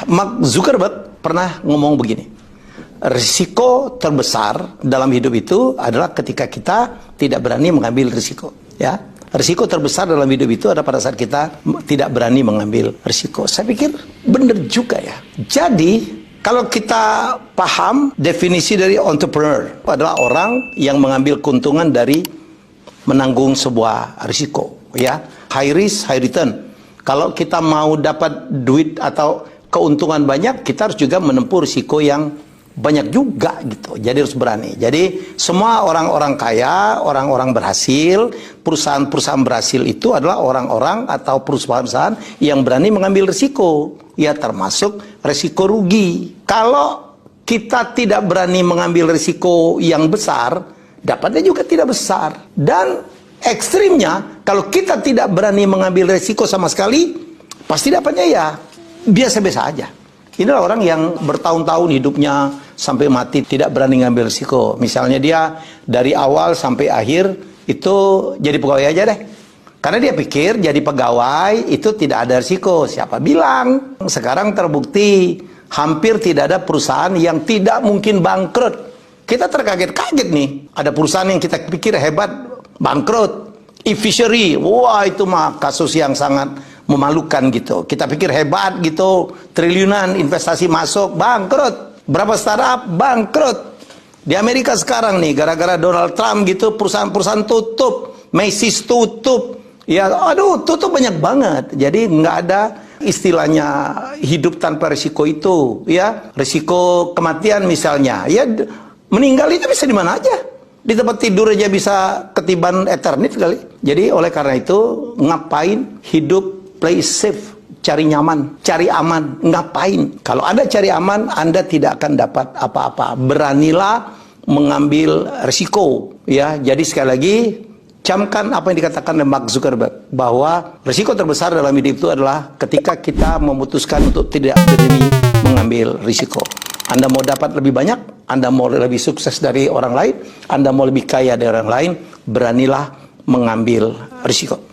Mark Zuckerberg pernah ngomong begini, risiko terbesar dalam hidup itu adalah ketika kita tidak berani mengambil risiko. Ya, risiko terbesar dalam hidup itu adalah pada saat kita tidak berani mengambil risiko. Saya pikir benar juga ya. Jadi kalau kita paham definisi dari entrepreneur adalah orang yang mengambil keuntungan dari menanggung sebuah risiko. Ya, high risk, high return. Kalau kita mau dapat duit atau keuntungan banyak, kita harus juga menempuh risiko yang banyak juga gitu. Jadi harus berani. Jadi semua orang-orang kaya, orang-orang berhasil, perusahaan-perusahaan berhasil itu adalah orang-orang atau perusahaan yang berani mengambil risiko. Ya, termasuk risiko rugi. Kalau kita tidak berani mengambil risiko yang besar, dapatnya juga tidak besar. Dan ekstrimnya, kalau kita tidak berani mengambil risiko sama sekali, pasti dapatnya ya biasa-biasa aja. Inilah orang yang bertahun-tahun hidupnya sampai mati tidak berani mengambil risiko. Misalnya dia dari awal sampai akhir itu jadi pegawai aja deh. Karena dia pikir jadi pegawai itu tidak ada risiko. Siapa bilang? Sekarang terbukti hampir tidak ada perusahaan yang tidak mungkin bangkrut. Kita terkaget-kaget nih. Ada perusahaan yang kita pikir hebat, bangkrut. E-fishery, wah itu mah kasus yang sangat memalukan gitu. Kita pikir hebat gitu, triliunan investasi masuk, bangkrut. Berapa startup, bangkrut. Di Amerika sekarang nih, gara-gara Donald Trump gitu, perusahaan-perusahaan tutup, Macy's tutup. Ya, aduh, tutup banyak banget. Jadi nggak ada istilahnya hidup tanpa risiko itu. Ya, risiko kematian misalnya. Ya, meninggal itu bisa di mana aja. Di tempat tidur aja bisa ketiban Eternit kali. Jadi oleh karena itu ngapain hidup play safe, cari nyaman, cari aman, ngapain? Kalau Anda cari aman, Anda tidak akan dapat apa-apa. Beranilah mengambil risiko, ya. Jadi sekali lagi camkan apa yang dikatakan oleh Mark Zuckerberg bahwa risiko terbesar dalam hidup itu adalah ketika kita memutuskan untuk tidak berani mengambil risiko. Anda mau dapat lebih banyak, Anda mau lebih sukses dari orang lain, Anda mau lebih kaya dari orang lain, beranilah mengambil risiko.